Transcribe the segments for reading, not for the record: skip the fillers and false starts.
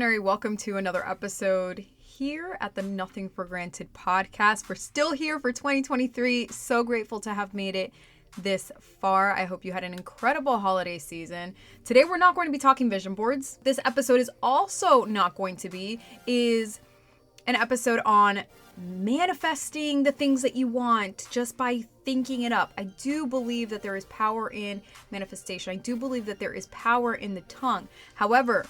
Welcome to another episode here at the Nothing for Granted podcast. We're still here for 2023. So grateful to have made it this far. I hope you had an incredible holiday season. Today we're not going to be talking vision boards. This episode is also not going to be an episode on manifesting the things that you want just by thinking it up. I do believe that there is power in manifestation. I do believe that there is power in the tongue. However,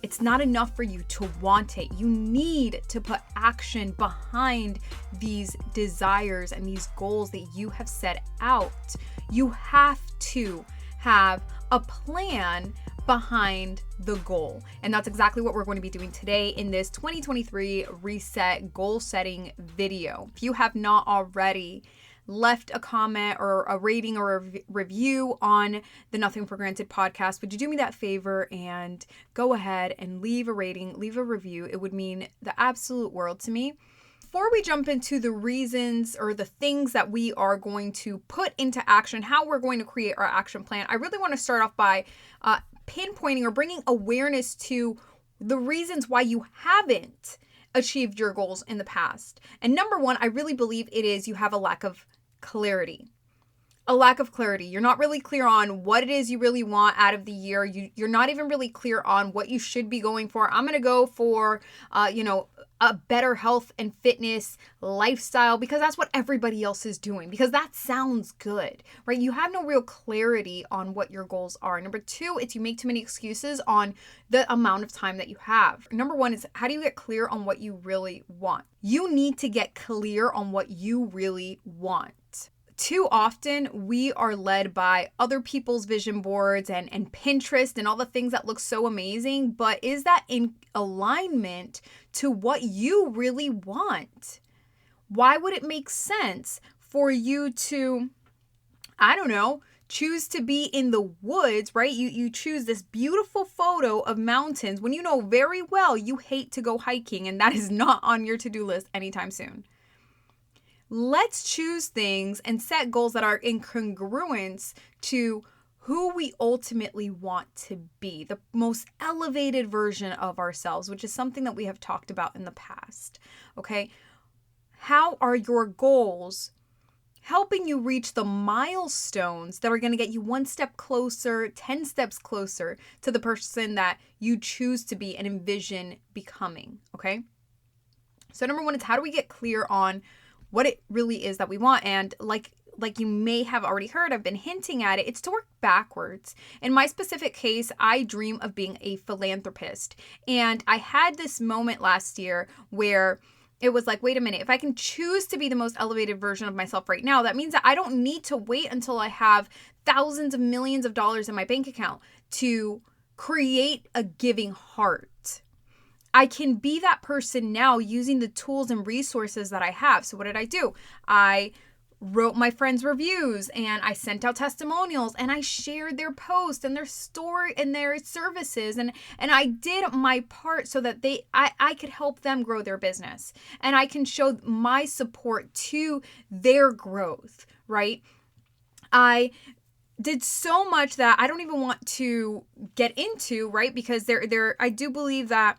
it's not enough for you to want it. You need to put action behind these desires and these goals that you have set out. You have to have a plan behind the goal. And that's exactly what we're going to be doing today in this 2023 Reset Goal Setting video. If you have not already left a comment or a rating or a review on the Nothing for Granted podcast, would you do me that favor and go ahead and leave a rating, leave a review? It would mean the absolute world to me. Before we jump into the reasons or the things that we are going to put into action, how we're going to create our action plan, I really want to start off by pinpointing or bringing awareness to the reasons why you haven't achieved your goals in the past. And number one, I really believe it is you have a lack of clarity. A lack of clarity. You're not really clear on what it is you really want out of the year. You're not even really clear on what you should be going for. I'm going to go for, a better health and fitness lifestyle because that's what everybody else is doing, because that sounds good, right? You have no real clarity on what your goals are. Number two, it's you make too many excuses on the amount of time that you have. Number one is, how do you get clear on what you really want? You need to get clear on what you really want. Too often, we are led by other people's vision boards and Pinterest and all the things that look so amazing, but is that in alignment to what you really want? Why would it make sense for you to, choose to be in the woods, right? You choose this beautiful photo of mountains when you know very well you hate to go hiking, and that is not on your to-do list anytime soon. Let's choose things and set goals that are in congruence to who we ultimately want to be, the most elevated version of ourselves, which is something that we have talked about in the past, okay? How are your goals helping you reach the milestones that are going to get you one step closer, 10 steps closer to the person that you choose to be and envision becoming, okay? So number one is, how do we get clear on what it really is that we want? And like you may have already heard, I've been hinting at it, it's to work backwards. In my specific case, I dream of being a philanthropist. And I had this moment last year where it was like, wait a minute, if I can choose to be the most elevated version of myself right now, that means that I don't need to wait until I have thousands of millions of dollars in my bank account to create a giving heart. I can be that person now using the tools and resources that I have. So what did I do? I wrote my friends' reviews and I sent out testimonials and I shared their posts and their story and their services. And I did my part so that I could help them grow their business. And I can show my support to their growth, right? I did so much that I don't even want to get into, right? Because I do believe that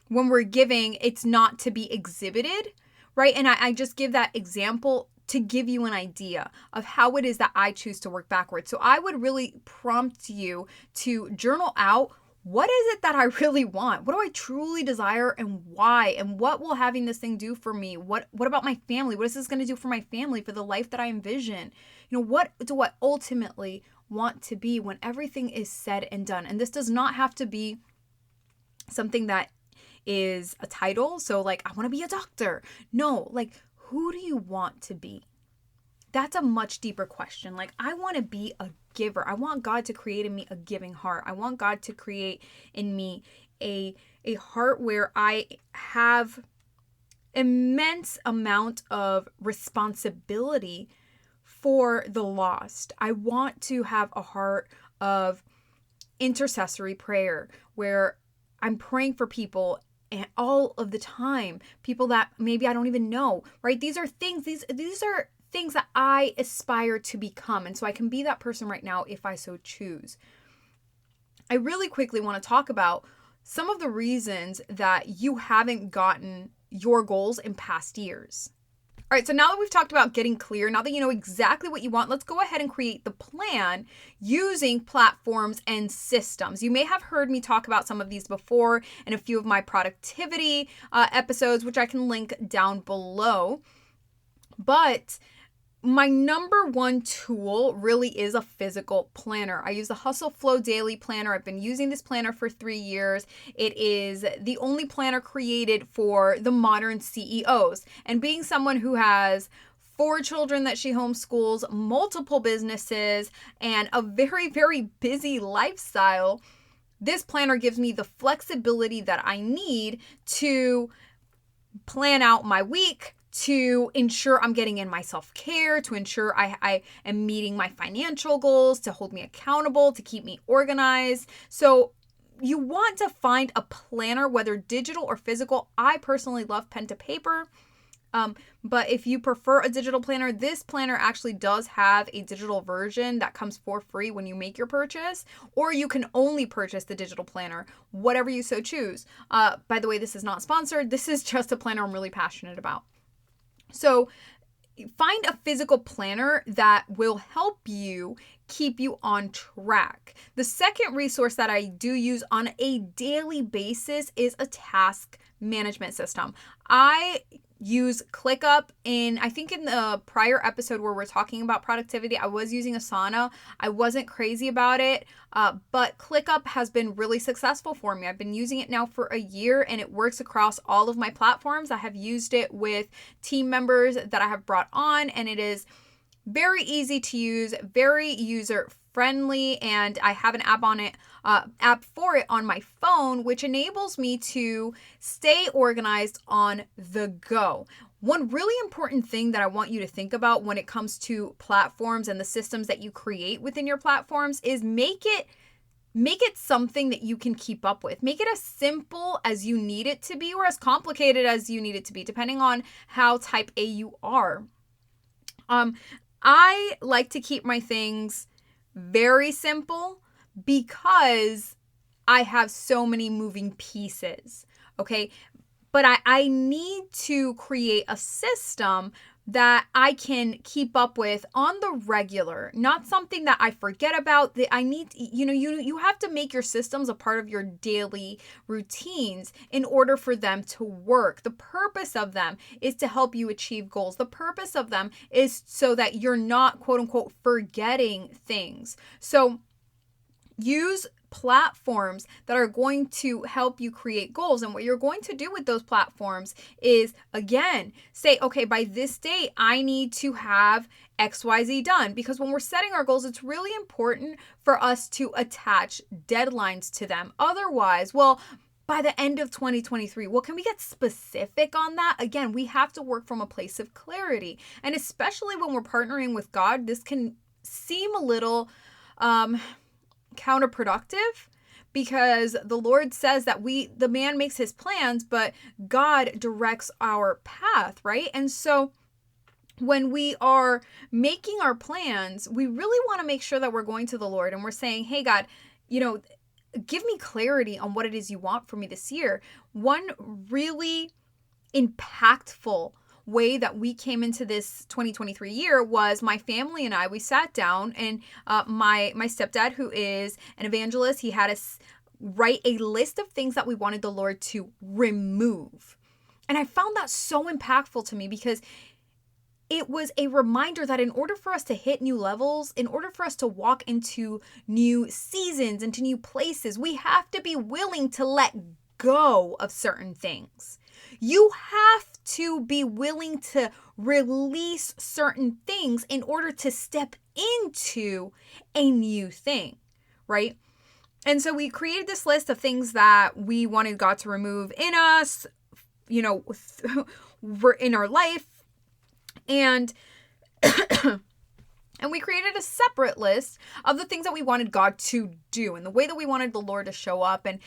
when we're giving, it's not to be exhibited, right? And I just give that example to give you an idea of how it is that I choose to work backwards. So I would really prompt you to journal out, what is it that I really want? What do I truly desire and why? And what will having this thing do for me? What about my family? What is this going to do for my family, for the life that I envision? What do I ultimately want to be when everything is said and done? And this does not have to be something that is a title. So like, I want to be a doctor. No, like, who do you want to be? That's a much deeper question. Like, I want to be a giver. I want God to create in me a giving heart. I want God to create in me a heart where I have immense amount of responsibility for the lost. I want to have a heart of intercessory prayer where I'm praying for people and all of the time, people that maybe I don't even know, right? These are things, these are things that I aspire to become. And so I can be that person right now if I so choose. I really quickly want to talk about some of the reasons that you haven't gotten your goals in past years. All right, so now that we've talked about getting clear, now that you know exactly what you want, let's go ahead and create the plan using platforms and systems. You may have heard me talk about some of these before in a few of my productivity episodes, which I can link down below. But my number one tool really is a physical planner. I use the Hustle Flow Daily Planner. I've been using this planner for 3 years. It is the only planner created for the modern CEOs. And being someone who has 4 children that she homeschools, multiple businesses, and a very, very busy lifestyle, this planner gives me the flexibility that I need to plan out my week, to ensure I'm getting in my self-care, to ensure I am meeting my financial goals, to hold me accountable, to keep me organized. So you want to find a planner, whether digital or physical. I personally love pen to paper. But if you prefer a digital planner, this planner actually does have a digital version that comes for free when you make your purchase, or you can only purchase the digital planner, whatever you so choose. By the way, this is not sponsored. This is just a planner I'm really passionate about. So find a physical planner that will help you keep you on track. The second resource that I do use on a daily basis is a task management system. I use ClickUp. I think in the prior episode where we're talking about productivity, I was using Asana. I wasn't crazy about it, but ClickUp has been really successful for me. I've been using it now for a year and it works across all of my platforms. I have used it with team members that I have brought on, and it is very easy to use, very user friendly, and I have an app for it on my phone, which enables me to stay organized on the go. One really important thing that I want you to think about when it comes to platforms and the systems that you create within your platforms is make it something that you can keep up with. Make it as simple as you need it to be, or as complicated as you need it to be, depending on how type A you are. I like to keep my things very simple because I have so many moving pieces, okay? But I need to create a system that I can keep up with on the regular, not something that I forget about. That I need, you have to make your systems a part of your daily routines in order for them to work. The purpose of them is to help you achieve goals. The purpose of them is so that you're not, quote unquote, forgetting things. So use platforms that are going to help you create goals. And what you're going to do with those platforms is, again, say, okay, by this date, I need to have XYZ done. Because when we're setting our goals, it's really important for us to attach deadlines to them. Otherwise, well, by the end of 2023, well, can we get specific on that? Again, we have to work from a place of clarity. And especially when we're partnering with God, this can seem a little counterproductive, because the Lord says that the man makes his plans, but God directs our path, right? And so when we are making our plans, we really want to make sure that we're going to the Lord and we're saying, hey, God, give me clarity on what it is you want for me this year. One really impactful way that we came into this 2023 year was my family and I, we sat down, and my stepdad, who is an evangelist, he had us write a list of things that we wanted the Lord to remove. And I found that so impactful to me, because it was a reminder that in order for us to hit new levels, in order for us to walk into new seasons, into new places, we have to be willing to let go of certain things. You have to be willing to release certain things in order to step into a new thing, right? And so we created this list of things that we wanted God to remove in us, in our life. And and we created a separate list of the things that we wanted God to do and the way that we wanted the Lord to show up, and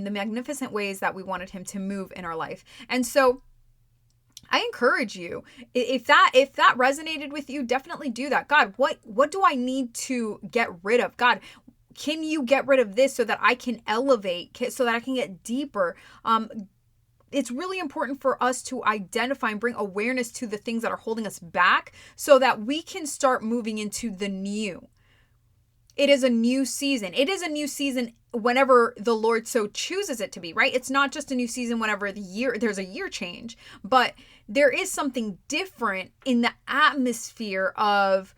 the magnificent ways that we wanted him to move in our life. And so I encourage you, if that resonated with you, definitely do that. God, what do I need to get rid of? God, Can you get rid of this so that I can elevate, so that I can get deeper? It's really important for us to identify and bring awareness to the things that are holding us back so that we can start moving into the new. It is a new season. It is a new season whenever the Lord so chooses it to be, right? It's not just a new season whenever there's a year change, but there is something different in the atmosphere of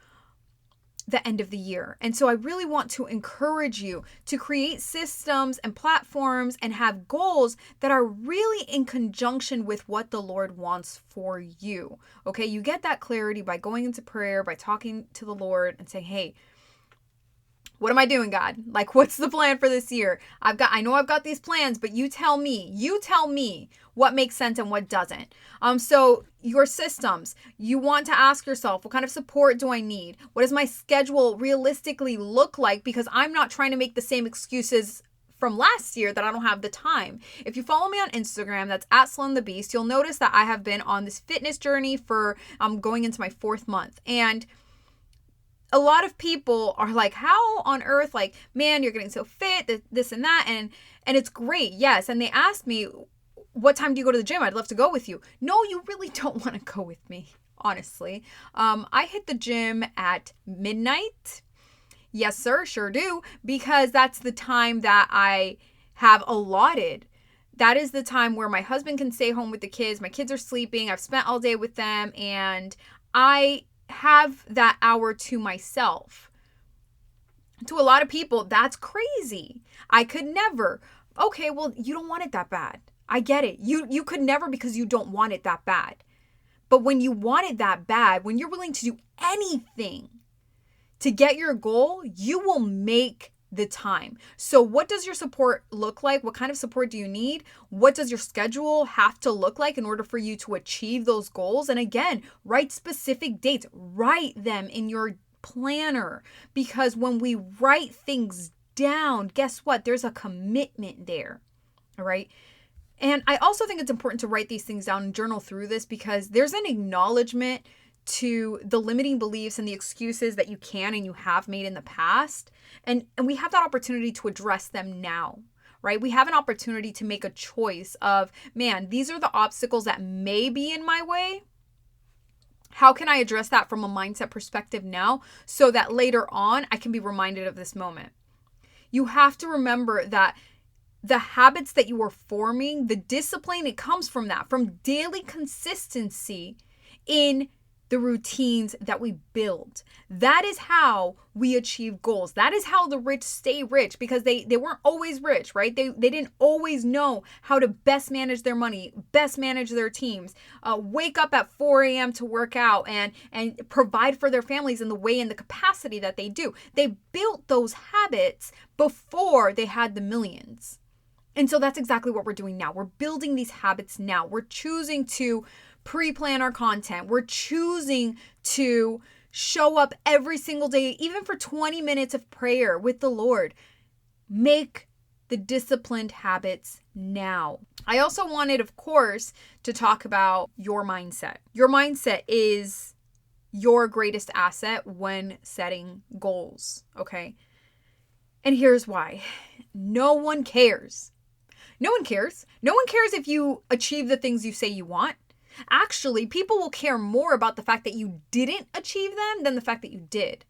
the end of the year. And so I really want to encourage you to create systems and platforms and have goals that are really in conjunction with what the Lord wants for you. Okay, you get that clarity by going into prayer, by talking to the Lord and saying, hey, what am I doing, God? Like, what's the plan for this year? I know I've got these plans, but you tell me what makes sense and what doesn't. So your systems, you want to ask yourself, what kind of support do I need? What does my schedule realistically look like? Because I'm not trying to make the same excuses from last year that I don't have the time. If you follow me on Instagram, that's @SloneTheBeast, you'll notice that I have been on this fitness journey for going into my 4th month. And a lot of people are like, how on earth, like, man, you're getting so fit, this and that. And it's great. Yes. And they asked me, what time do you go to the gym? I'd love to go with you. No, you really don't want to go with me, honestly. I hit the gym at midnight. Yes, sir. Sure do. Because that's the time that I have allotted. That is the time where my husband can stay home with the kids. My kids are sleeping. I've spent all day with them. And I have that hour to myself. To a lot of people, that's crazy. I could never. Okay, well, you don't want it that bad. I get it. You could never because you don't want it that bad. But when you want it that bad, when you're willing to do anything to get your goal, you will make the time. So what does your support look like? What kind of support do you need? What does your schedule have to look like in order for you to achieve those goals? And again, write specific dates. Write them in your planner, because when we write things down, guess what? There's a commitment there. All right. And I also think it's important to write these things down and journal through this, because there's an acknowledgement to the limiting beliefs and the excuses that you can and you have made in the past. And we have that opportunity to address them now, right? We have an opportunity to make a choice of, man, these are the obstacles that may be in my way. How can I address that from a mindset perspective now so that later on I can be reminded of this moment? You have to remember that the habits that you are forming, the discipline, it comes from that, from daily consistency in the routines that we build. That is how we achieve goals. That is how the rich stay rich, because they weren't always rich, right? They didn't always know how to best manage their money, best manage their teams, wake up at 4 a.m. to work out and provide for their families in the way and the capacity that they do. They built those habits before they had the millions. And so that's exactly what we're doing now. We're building these habits now. We're choosing to pre-plan our content. We're choosing to show up every single day, even for 20 minutes of prayer with the Lord. Make the disciplined habits now. I also wanted, of course, to talk about your mindset. Your mindset is your greatest asset when setting goals, okay? And here's why. No one cares. No one cares. No one cares if you achieve the things you say you want. Actually, people will care more about the fact that you didn't achieve them than the fact that you did.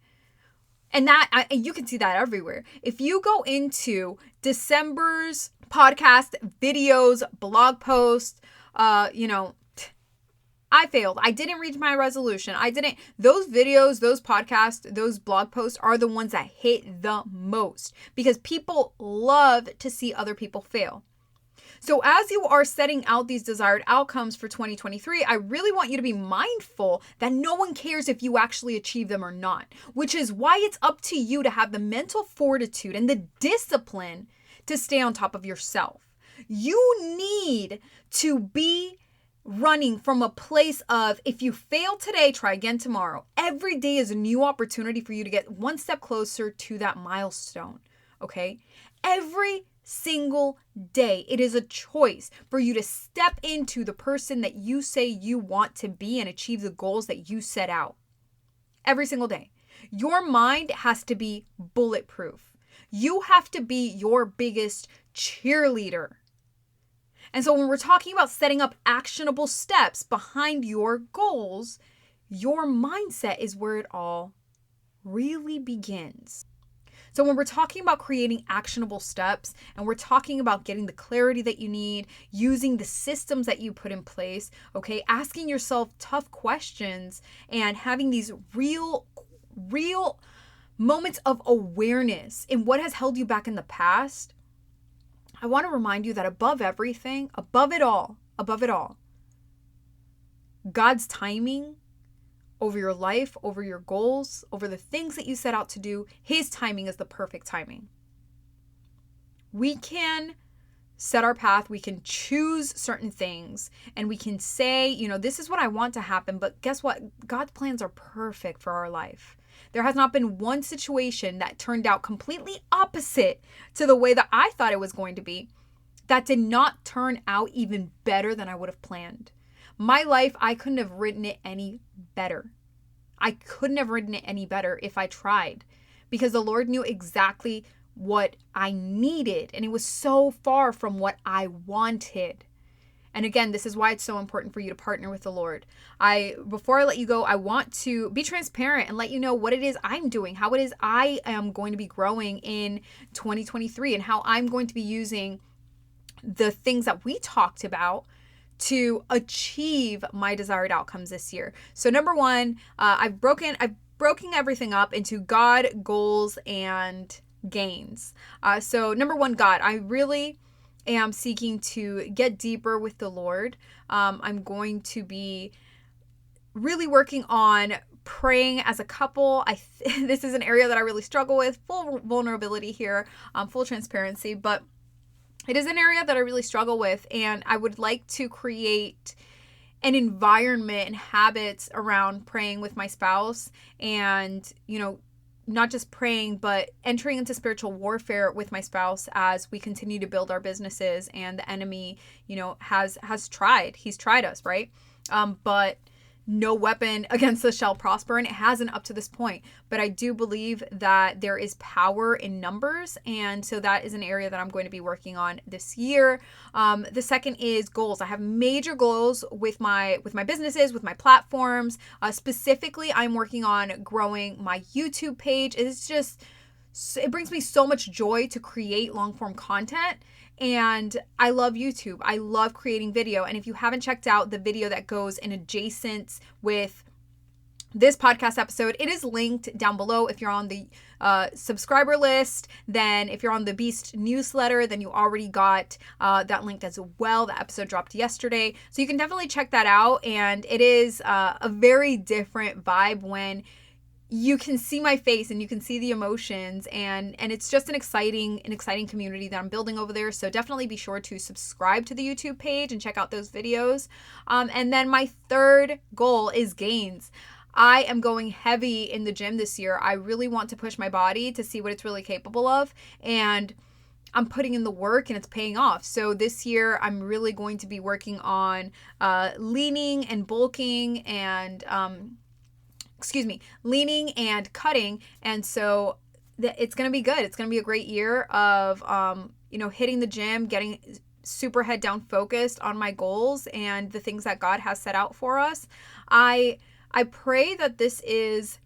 And you can see that everywhere. If you go into December's podcast, videos, blog posts, I failed. I didn't reach my resolution. Those videos, those podcasts, those blog posts are the ones that hit the most, because people love to see other people fail. So as you are setting out these desired outcomes for 2023, I really want you to be mindful that no one cares if you actually achieve them or not, which is why it's up to you to have the mental fortitude and the discipline to stay on top of yourself. You need to be running from a place of, if you fail today, try again tomorrow. Every day is a new opportunity for you to get one step closer to that milestone, okay? Every single day, it is a choice for you to step into the person that you say you want to be and achieve the goals that you set out. Every single day. Your mind has to be bulletproof. You have to be your biggest cheerleader. And so when we're talking about setting up actionable steps behind your goals, your mindset is where it all really begins. So when we're talking about creating actionable steps and we're talking about getting the clarity that you need, using the systems that you put in place, okay, asking yourself tough questions and having these real moments of awareness in what has held you back in the past, I want to remind you that above everything, above it all, God's timing over your life, over your goals, over the things that you set out to do, His timing is the perfect timing. We can set our path, we can choose certain things, and we can say, this is what I want to happen, but guess what? God's plans are perfect for our life. There has not been one situation that turned out completely opposite to the way that I thought it was going to be that did not turn out even better than I would have planned. My life, I couldn't have written it any better. I couldn't have written it any better if I tried, because the Lord knew exactly what I needed, and it was so far from what I wanted. And again, this is why it's so important for you to partner with the Lord. Before I let you go, I want to be transparent and let you know what it is I'm doing, how it is I am going to be growing in 2023, and how I'm going to be using the things that we talked about to achieve my desired outcomes this year. So number one, I've broken everything up into God, goals, and gains. So number one, God, I really am seeking to get deeper with the Lord. I'm going to be really working on praying as a couple. This is an area that I really struggle with. Full vulnerability here, full transparency, but it is an area that I really struggle with, and I would like to create an environment and habits around praying with my spouse and, not just praying, but entering into spiritual warfare with my spouse as we continue to build our businesses, and the enemy, has tried. He's tried us, right? But no weapon against us shall prosper, and it hasn't up to this point. But I do believe that there is power in numbers, and so that is an area that I'm going to be working on this year. The second is goals. I have major goals with my businesses, with my platforms. Specifically, I'm working on growing my YouTube page. It brings me so much joy to create long-form content. And I love YouTube. I love creating video. And if you haven't checked out the video that goes in adjacent with this podcast episode, it is linked down below. If you're on the subscriber list, then if you're on the Beast newsletter, then you already got that linked as well. The episode dropped yesterday. So you can definitely check that out. And it is a very different vibe when you can see my face and you can see the emotions, and it's just an exciting community that I'm building over there. So definitely be sure to subscribe to the YouTube page and check out those videos. And then my third goal is gains. I am going heavy in the gym this year. I really want to push my body to see what it's really capable of, and I'm putting in the work and it's paying off. So this year I'm really going to be working on leaning and bulking and leaning and cutting. And so it's going to be good. It's going to be a great year of, hitting the gym, getting super head down focused on my goals and the things that God has set out for us. I pray that this is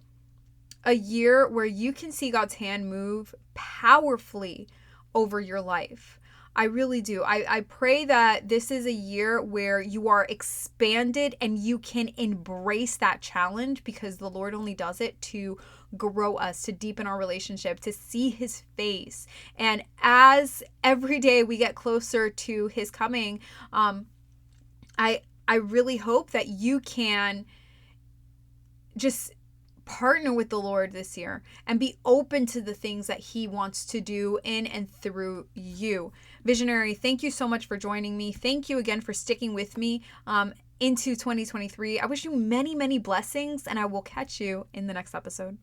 a year where you can see God's hand move powerfully over your life. I really do. I pray that this is a year where you are expanded and you can embrace that challenge, because the Lord only does it to grow us, to deepen our relationship, to see His face. And as every day we get closer to His coming, I really hope that you can just partner with the Lord this year and be open to the things that He wants to do in and through you. Visionary, thank you so much for joining me. Thank you again for sticking with me into 2023. I wish you many, many blessings, and I will catch you in the next episode.